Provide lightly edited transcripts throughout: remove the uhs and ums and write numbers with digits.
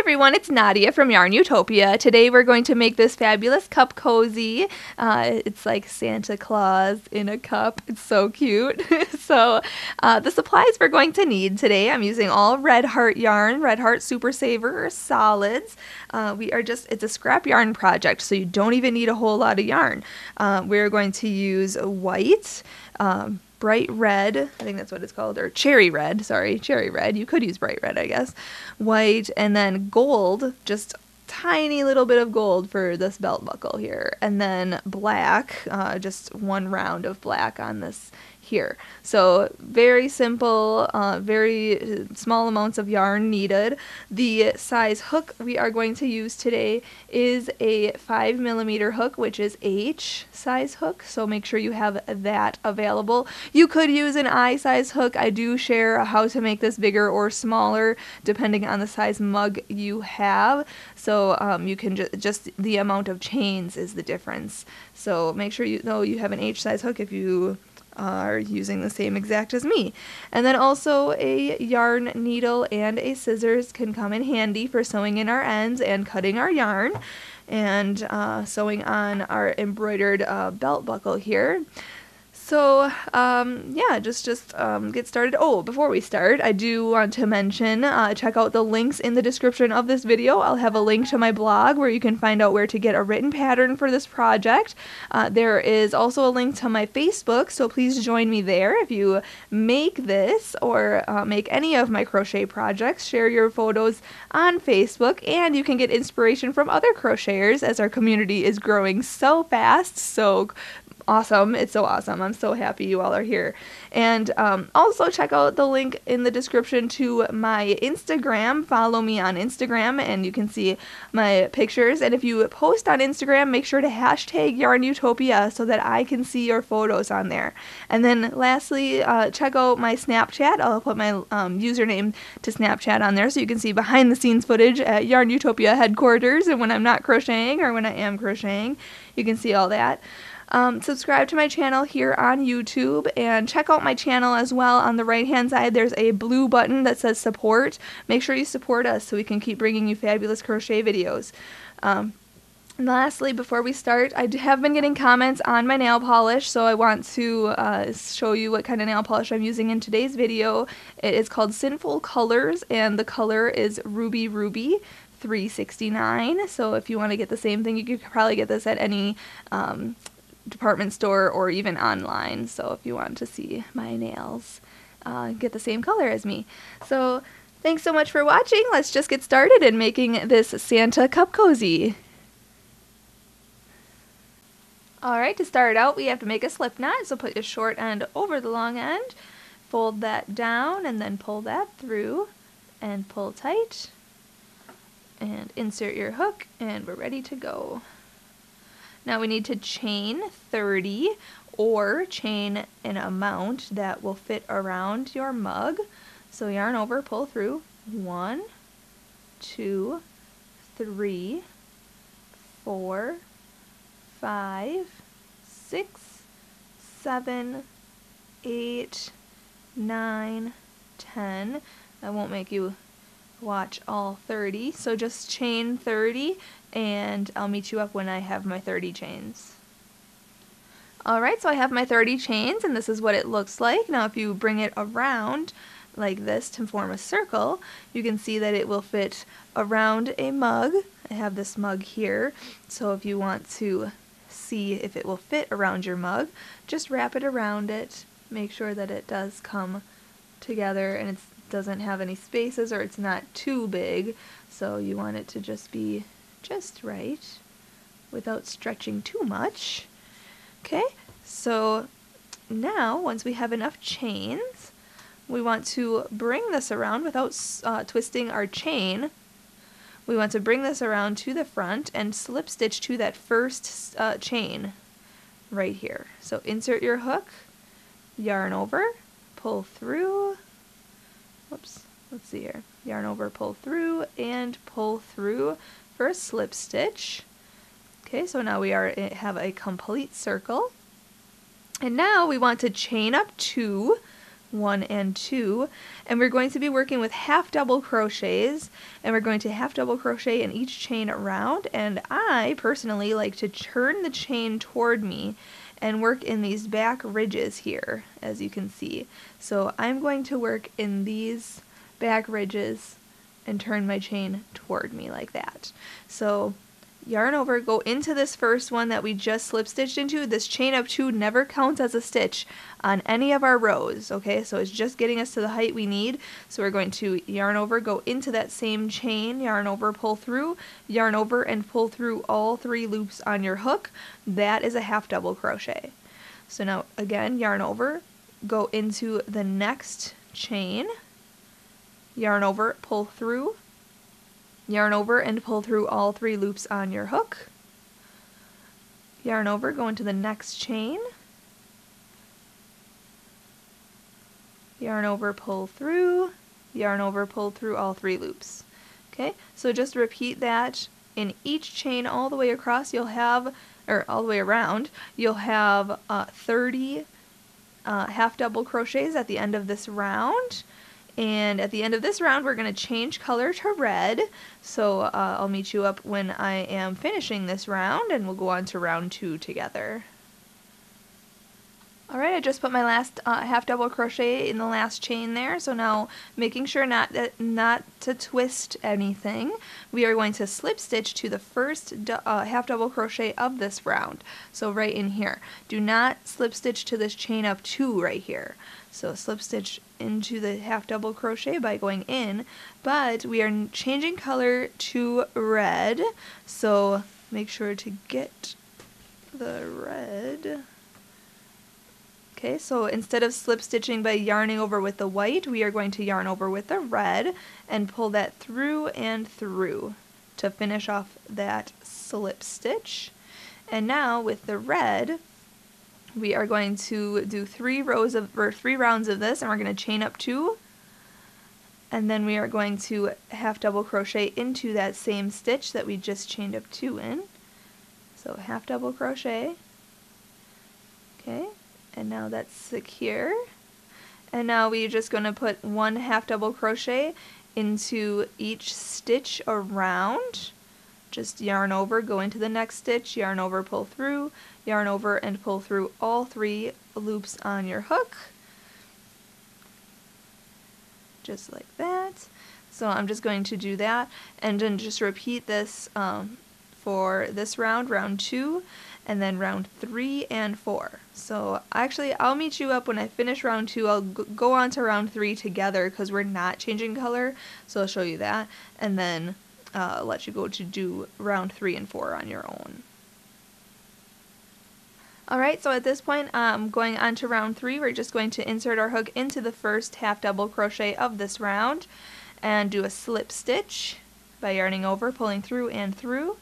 everyone, it's Nadia from YARNutopia. Today we're going to make this fabulous cup cozy. It's like Santa Claus in a cup. It's so cute. So the supplies we're going to need today, I'm using all Red Heart yarn, Red Heart Super Saver solids. It's a scrap yarn project, so you don't even need a whole lot of yarn. We're going to use white, bright red, I think that's what it's called, or cherry red, sorry, cherry red. You could use bright red, I guess. White, and then gold, just tiny little bit of gold for this belt buckle here. And then black, just one round of black on this here. So very simple, very small amounts of yarn needed. The size hook we are going to use today is a 5mm hook, which is H size hook, so make sure you have that available. You could use an I size hook. I do share how to make this bigger or smaller depending on the size mug you have, so you can just the amount of chains is the difference. So make sure you know you have an H size hook if you are using the same exact as me. And then also a yarn needle and a scissors can come in handy for sewing in our ends and cutting our yarn and sewing on our embroidered belt buckle here. So yeah, just get started. Oh, before we start, I do want to mention, check out the links in the description of this video. I'll have a link to my blog where you can find out where to get a written pattern for this project. There is also a link to my Facebook, so please join me there. If you make this or make any of my crochet projects, share your photos on Facebook, and you can get inspiration from other crocheters as our community is growing so fast. So awesome. It's so awesome. I'm so happy you all are here. And also check out the link in the description to my Instagram. Follow me on Instagram and you can see my pictures. And if you post on Instagram, make sure to hashtag YARNutopia so that I can see your photos on there. And then lastly, check out my Snapchat. I'll put my username to Snapchat on there so you can see behind the scenes footage at YARNutopia headquarters, and when I'm not crocheting or when I am crocheting, you can see all that. Subscribe to my channel here on YouTube, and check out my channel as well. On the right hand side there's a blue button that says support. Make sure you support us so we can keep bringing you fabulous crochet videos. And lastly, before we start, I have been getting comments on my nail polish, so I want to show you what kind of nail polish I'm using in today's video. It is called Sinful Colors, and the color is Ruby Ruby 369. So if you want to get the same thing, you could probably get this at any department store or even online. So if you want to see my nails get the same color as me. So thanks so much for watching. Let's just get started in making this Santa cup cozy. Alright, to start out we have to make a slip knot, so put your short end over the long end, fold that down, and then pull that through and pull tight and insert your hook, and we're ready to go. Now we need to chain 30 or chain an amount that will fit around your mug. So yarn over, pull through, 1, 2, 3, 4, 5, 6, 7, 8, 9, 10. I won't make you watch all 30, so just chain 30 and I'll meet you up when I have my 30 chains. Alright, so I have my 30 chains and this is what it looks like. Now if you bring it around like this to form a circle, you can see that it will fit around a mug. I have this mug here, so if you want to see if it will fit around your mug, just wrap it around it, make sure that it does come together and it doesn't have any spaces or it's not too big, so you want it to just be just right without stretching too much. Okay, so now once we have enough chains, we want to bring this around without twisting our chain. We want to bring this around to the front and slip stitch to that first chain right here. So insert your hook, yarn over, pull through, whoops, let's see here, yarn over, pull through, and pull through for a slip stitch. Okay, so now we have a complete circle. And now we want to chain up 2 1 and 2, and we're going to be working with half double crochets, and we're going to half double crochet in each chain around, and I personally like to turn the chain toward me and work in these back ridges here, as you can see. So I'm going to work in these back ridges and turn my chain toward me like that. So yarn over, go into this first one that we just slip stitched into. This chain of 2 never counts as a stitch on any of our rows, okay? So it's just getting us to the height we need. So we're going to yarn over, go into that same chain, yarn over, pull through, yarn over, and pull through all 3 loops on your hook. That is a half double crochet. So now again, yarn over, go into the next chain, yarn over, pull through, yarn over and pull through all 3 loops on your hook, yarn over, go into the next chain, yarn over, pull through, yarn over, pull through all 3 loops. Okay, so just repeat that in each chain all the way across. You'll have, or all the way around, you'll have 30 half double crochets at the end of this round. And at the end of this round, we're going to change color to red. So I'll meet you up when I am finishing this round, and we'll go on to round 2 together. Alright, I just put my last half double crochet in the last chain there, so now making sure not to twist anything, we are going to slip stitch to the first half double crochet of this round. So right in here. Do not slip stitch to this chain of 2 right here. So slip stitch into the half double crochet by going in, but we are changing color to red, so make sure to get the red. Okay, so instead of slip stitching by yarning over with the white, we are going to yarn over with the red and pull that through and through to finish off that slip stitch. And now with the red, we are going to do 3 rounds of this, and we're going to chain up 2, and then we are going to half double crochet into that same stitch that we just chained up 2 in. So half double crochet. Okay. And now that's secure. And now we're just going to put 1 half double crochet into each stitch around. Just yarn over, go into the next stitch, yarn over, pull through, yarn over, and pull through all 3 loops on your hook. Just like that. So I'm just going to do that, and then just repeat this for this round, round 2, and then round 3 and 4. So actually I'll meet you up when I finish round 2. I'll go on to round 3 together because we're not changing color, so I'll show you that, and then let you go to do round 3 and 4 on your own. Alright, so at this point going on to round 3, we're just going to insert our hook into the first half double crochet of this round and do a slip stitch by yarning over, pulling through and through.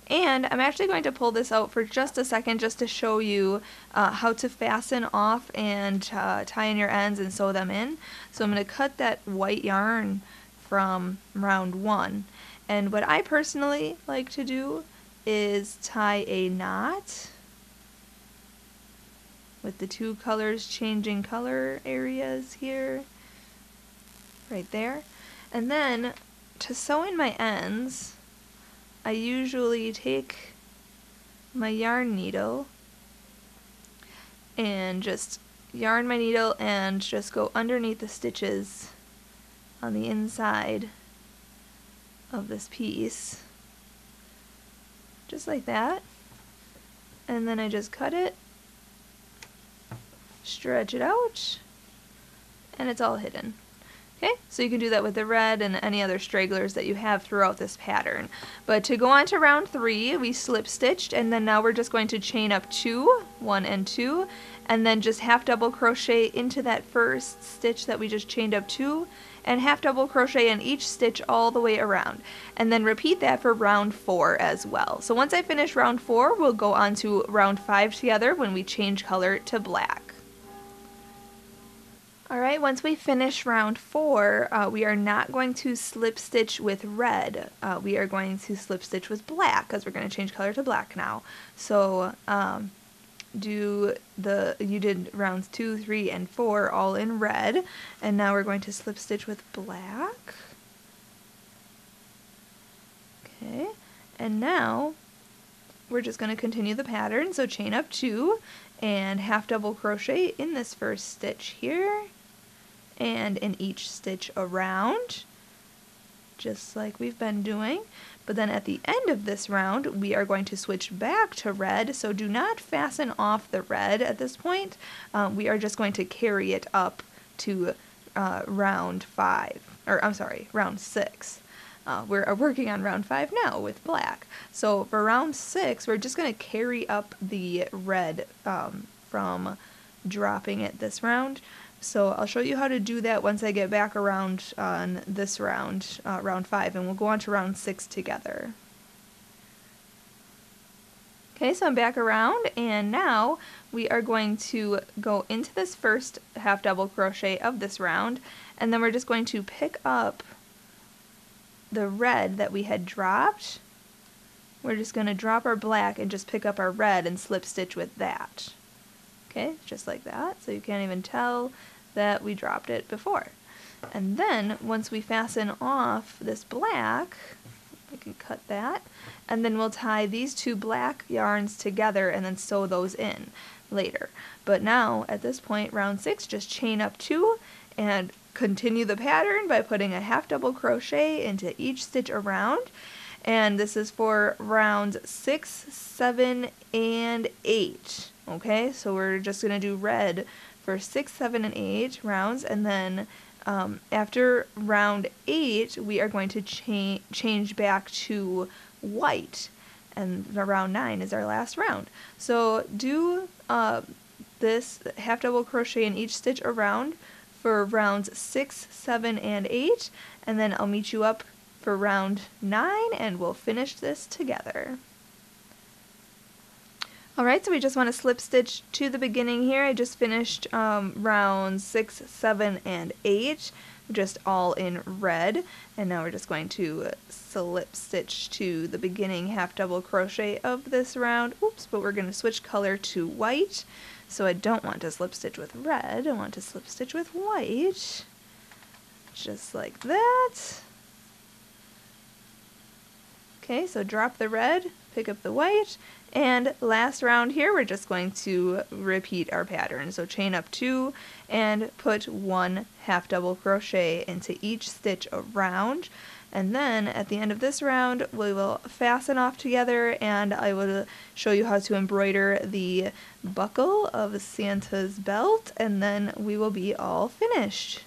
And I'm actually going to pull this out for just a second just to show you how to fasten off and tie in your ends and sew them in. So I'm going to cut that white yarn from round 1. And what I personally like to do is tie a knot with the 2 colors changing color areas here, right there. And then to sew in my ends, I usually take my yarn needle and just yarn my needle and just go underneath the stitches on the inside of this piece, just like that. And then I just cut it, stretch it out, and it's all hidden. Okay, so you can do that with the red and any other stragglers that you have throughout this pattern. But to go on to round 3, we slip stitched, and then now we're just going to chain up 2, 1 and 2, and then just half double crochet into that first stitch that we just chained up 2, and half double crochet in each stitch all the way around. And then repeat that for round 4 as well. So once I finish round 4, we'll go on to round 5 together when we change color to black. Alright, once we finish round 4, we are not going to slip stitch with red. We are going to slip stitch with black because we're going to change color to black now. So you did rounds 2, 3, and 4 all in red, and now we're going to slip stitch with black. Okay, and now we're just going to continue the pattern, so chain up 2 and half double crochet in this first stitch here and in each stitch around, just like we've been doing. But then at the end of this round we are going to switch back to red, so do not fasten off the red at this point. We are just going to carry it up to round 6. We're working on round 5 now with black. So for round 6, we're just going to carry up the red from dropping it this round. So I'll show you how to do that once I get back around on this round, round 5, and we'll go on to round 6 together. Okay, so I'm back around, and now we are going to go into this first half double crochet of this round, and then we're just going to pick up the red that we had dropped. We're just going to drop our black and just pick up our red and slip stitch with that. Okay, just like that, so you can't even tell that we dropped it before. And then once we fasten off this black, we can cut that, and then we'll tie these 2 black yarns together and then sew those in later. But now at this point, round 6, just chain up 2 and continue the pattern by putting a half double crochet into each stitch around. And this is for rounds 6, 7, and 8. Okay, so we're just going to do red for 6, 7, and 8 rounds, and then after round 8 we are going to change back to white, and round 9 is our last round. So do this half double crochet in each stitch around for rounds 6, 7, and 8, and then I'll meet you up for round 9 and we'll finish this together. Alright, so we just want to slip stitch to the beginning here. I just finished rounds 6, 7, and 8, just all in red, and now we're just going to slip stitch to the beginning half double crochet of this round. Oops, but we're going to switch color to white, so I don't want to slip stitch with red, I want to slip stitch with white, just like that. Okay, so drop the red, pick up the white, and last round here we're just going to repeat our pattern. So chain up 2 and put 1 half double crochet into each stitch around, and then at the end of this round we will fasten off together and I will show you how to embroider the buckle of Santa's belt, and then we will be all finished.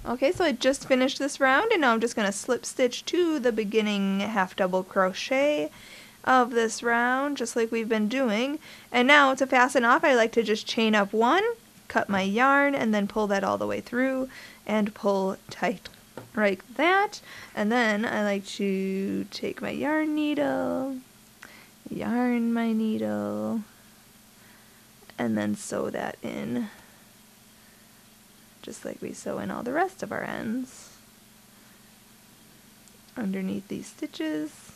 Okay, so I just finished this round, and now I'm just going to slip stitch to the beginning half double crochet of this round, just like we've been doing. And now to fasten off, I like to just chain up 1, cut my yarn, and then pull that all the way through and pull tight like that. And then I like to take my yarn needle, yarn my needle, and then sew that in, just like we sew in all the rest of our ends. Underneath these stitches,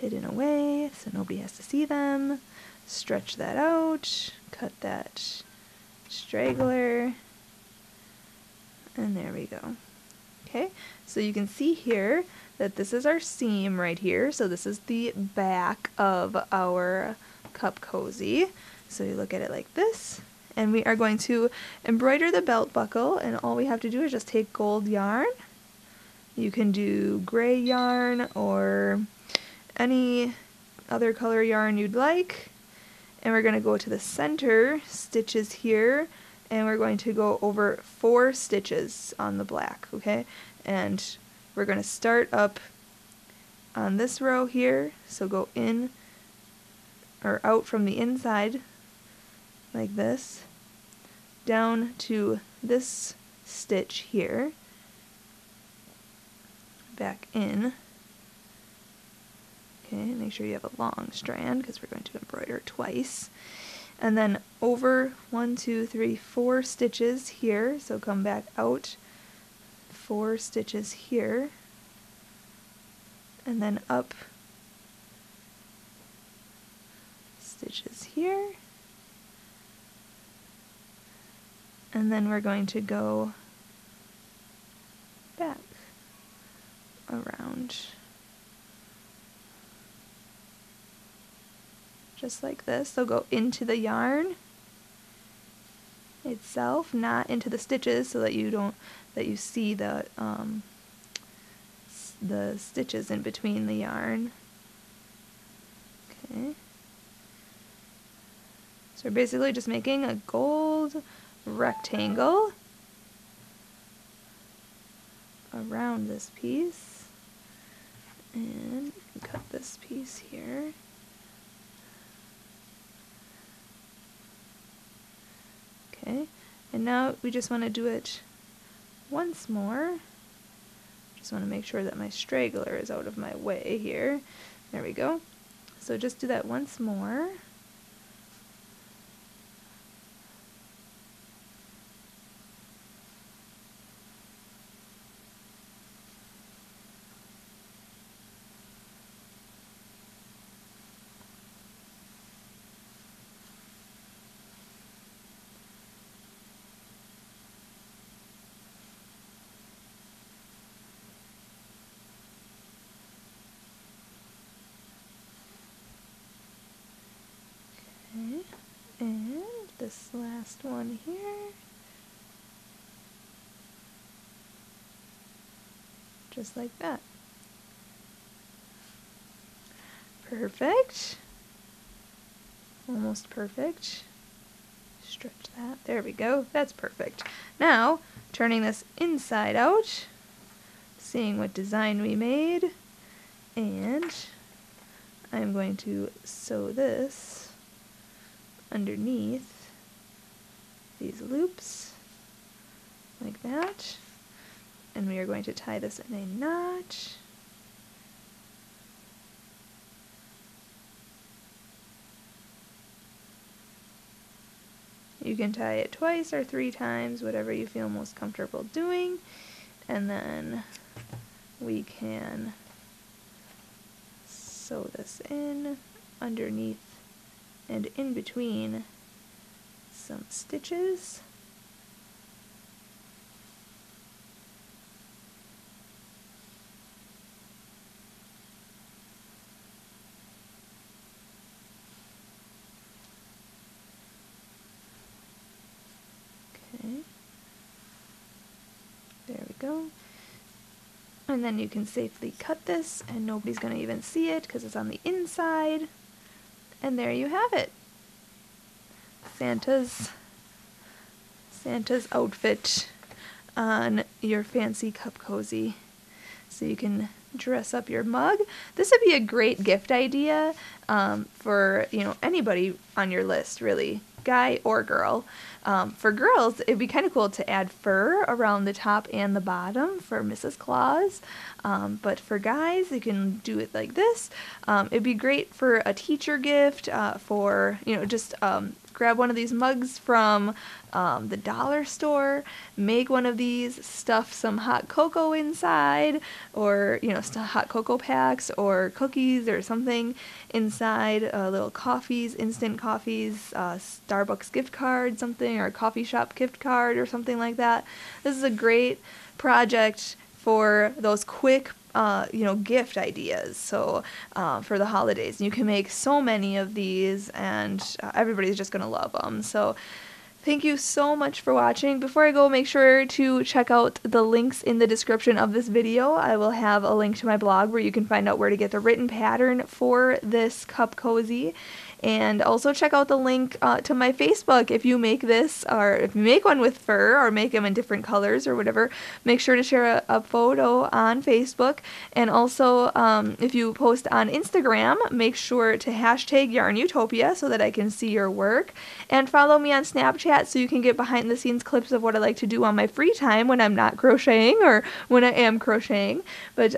hidden away so nobody has to see them. Stretch that out, cut that straggler, and there we go. Okay, so you can see here that this is our seam right here, so this is the back of our cup cozy. So you look at it like this, and we are going to embroider the belt buckle, and all we have to do is just take gold yarn. You can do gray yarn or any other color yarn you'd like, and we're going to go to the center stitches here, and we're going to go over 4 stitches on the black, okay? And we're going to start up on this row here, so go in or out from the inside like this, down to this stitch here, back in. Okay, make sure you have a long strand because we're going to embroider twice. And then over 1, 2, 3, 4 stitches here, so come back out 4 stitches here, and then up stitches here. And then we're going to go back around just like this. So go into the yarn itself, not into the stitches, so that you see the stitches in between the yarn. Okay. So we're basically just making a gold rectangle around this piece, and cut this piece here. Okay, and now we just want to do it once more. Just want to make sure that my straggler is out of my way here. There we go. So just do that once more. Okay, and this last one here. Just like that. Perfect. Almost perfect. Stretch that. There we go. That's perfect. Now, turning this inside out, seeing what design we made, and I'm going to sew this underneath these loops like that, and we are going to tie this in a knot. You can tie it twice or 3 times, whatever you feel most comfortable doing, and then we can sew this in underneath and in between some stitches. Okay, there we go. And then you can safely cut this and nobody's going to even see it because it's on the inside. And there you have it. Santa's outfit on your fancy cup cozy. So you can dress up your mug. This would be a great gift idea for, you know, anybody on your list, really, guy or girl. For girls, it'd be kind of cool to add fur around the top and the bottom for Mrs. Claus. But for guys, you can do it like this. It'd be great for a teacher gift, for, you know, just grab one of these mugs from the dollar store, make one of these, stuff some hot cocoa inside, or, you know, hot cocoa packs or cookies or something inside, little coffees, instant coffees, Starbucks gift card, something, or a coffee shop gift card or something like that. This is a great project for those quick you know, gift ideas. So for the holidays, you can make so many of these, and everybody's just gonna love them. So thank you so much for watching. Before I go, make sure to check out the links in the description of this video. I will have a link to my blog where you can find out where to get the written pattern for this cup cozy. And also check out the link to my Facebook. If you make this, or if you make one with fur, or make them in different colors or whatever, make sure to share a photo on Facebook. And also, if you post on Instagram, make sure to hashtag YARNutopia so that I can see your work. And follow me on Snapchat so you can get behind the scenes clips of what I like to do on my free time when I'm not crocheting or when I am crocheting. But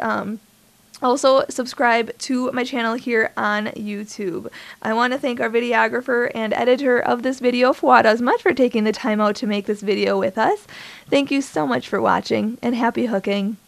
also, subscribe to my channel here on YouTube. I want to thank our videographer and editor of this video, Fuad, Azmat, for taking the time out to make this video with us. Thank you so much for watching, and happy hooking!